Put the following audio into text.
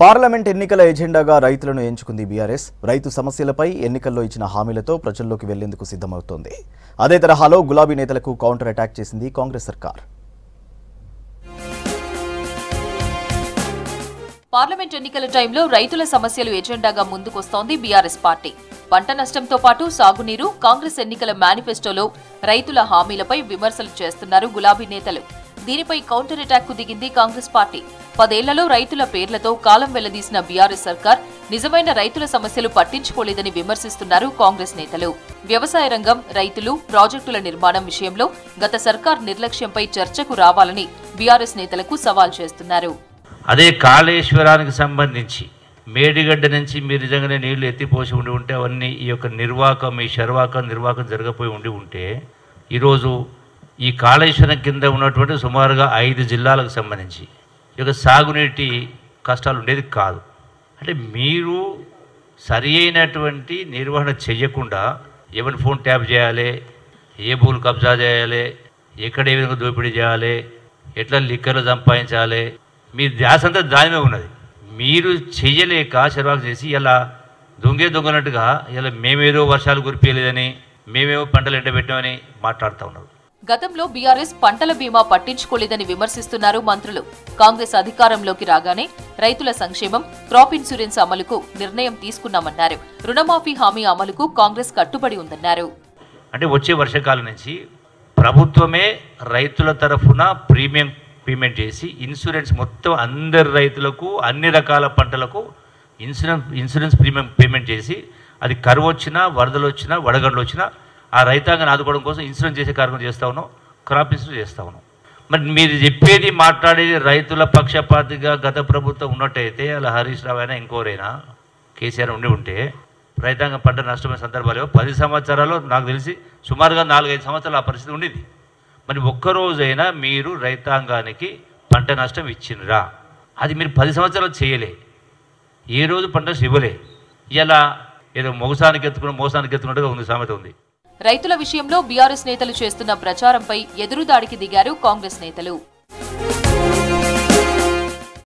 Parliament ఎన్నికల ఎజెండాగా రైతులను ఎంచుకుంది బీఆర్ఎస్. రైతు సమస్యలపై ఎన్నికల్లో ఇచ్చిన హామీలతో ప్రజల్లోకి వెళ్లేందుకు సిద్ధమవుతోంది. అదే తరహాలో గులాబీ నేతలకు కౌంటర్ అటాక్ చేసింది కాంగ్రెస్ సర్కార్. పార్లమెంట్ ఎన్నికల టైంలో రైతుల సమస్యలు ఎజెండాగా ముందుకొస్తోంది బీఆర్ఎస్ పార్టీ. పంట నష్టంతో పాటు సాగునీరు, కాంగ్రెస్ ఎన్నికల మేనిఫెస్టోలో రైతుల హామీలపై విమర్శలు చేస్తున్నారు గులాబీ నేతలు. దీనిపై కౌంటర్ అటాక్ కు దిగింది కాంగ్రెస్ పార్టీ. 10 ఏళ్లలో రైతుల పేర్లతో కాలం వెళ్లదీసిన బీఆర్ఎస్ సర్కార్ నిజమైన రైతుల సమస్యలు పట్టించుకోలేదని విమర్శిస్తున్నారు కాంగ్రెస్ నేతలు. వ్యవసాయ రంగం, రైతులు, ప్రాజెక్టుల నిర్మాణం విషయంలో గత సర్కార్ నిర్లక్ష్యంపై చర్చకు రావాలని బీఆర్ఎస్ నేతలకు సవాల్ చేస్తున్నారు. అదే కాళేశ్వరానికి సంబంధించి మేడిగడ్డ నుంచి మీరు నిజంగానే నీళ్లు ఎత్తిపోసి ఉంటే అవన్నీ ఈ యొక్క నిర్వాకం జరగపోయి ఉంటే ఈరోజు ఈ కాళేశ్వరం కింద ఉన్నటువంటి సుమారుగా 5 జిల్లాలకు సంబంధించి ఈ యొక్క సాగునీటి కష్టాలు ఉండేది కాదు. అంటే మీరు సరి అయినటువంటి నిర్వహణ చేయకుండా ఎవరి ఫోన్ ట్యాప్ చేయాలి, ఏ భూములు కబ్జా చేయాలి, ఎక్కడ ఏ విధంగా దోపిడీ చేయాలి, ఎట్లా లిక్కర్లు సంపాదించాలి, మీ ధ్యాస అంతా దానిమే ఉన్నది. మీరు చెయ్యలేక శర్వాకు చేసి ఇలా దొంగనట్టుగా ఇలా మేమేదో వర్షాలు కురిపించలేదని, మేమేమో పంటలు ఎండబెట్టామని మాట్లాడుతూ ఉన్నారు. గతంలో బీఆర్ఎస్ పంటల బీమా పట్టించుకోలేదని విమర్శిస్తున్నారు మంత్రులు. కాంగ్రెస్ అధికారంలోకి రాగానే రైతుల సంక్షేమం, క్రాప్ ఇన్సూరెన్స్ అమలుకు నిర్ణయం తీసుకున్నామన్నారు. రుణమాఫీ హామీ అమలుకు కాంగ్రెస్ కట్టుబడి ఉందన్నారు. అంటే వచ్చే వర్షాకాలం నుంచి ప్రభుత్వమే రైతుల తరఫున ప్రీమియం పేమెంట్ చేసి ఇన్సూరెన్స్ మొత్తం అందరి రైతులకు అన్ని రకాల పంటలకు ఇన్సూరెన్స్ ప్రీమియం పేమెంట్ చేసి అది కరువు వచ్చినా, వరదలు వచ్చినా, వడగండ్లు వచ్చినా ఆ రైతాంగాన్ని ఆదుకోవడం కోసం ఇన్సూరెన్స్ చేసే కార్యక్రమం చేస్తూ ఉన్నాం, క్రాప్ ఇన్సూరెన్స్ చేస్తూ ఉన్నాం. మరి మీరు చెప్పేది మాట్లాడేది రైతుల పక్షపాతిగా గత ప్రభుత్వం ఉన్నట్టయితే అలా హరీష్ రావు అయినా ఇంకోరైనా కేసీఆర్ ఉంటే రైతాంగం పంట నష్టమైన సందర్భాలు 10 సంవత్సరాలు నాకు తెలిసి సుమారుగా 4-5 సంవత్సరాలు ఆ పరిస్థితి ఉండేది. మరి ఒక్కరోజైనా మీరు రైతాంగానికి పంట నష్టం ఇచ్చినరా? అది మీరు 10 సంవత్సరాలు చేయలే, ఏ రోజు పంట నష్టం ఇవ్వలే. ఇలా ఏదో మోసానికి ఎత్తుకున్నట్టుగా ఉంది, సామెత ఉంది. రైతుల విషయంలో బీఆర్ఎస్ నేతలు చేస్తున్న ప్రచారంపై ఎదురుదాడికి దిగారు కాంగ్రెస్ నేతలు.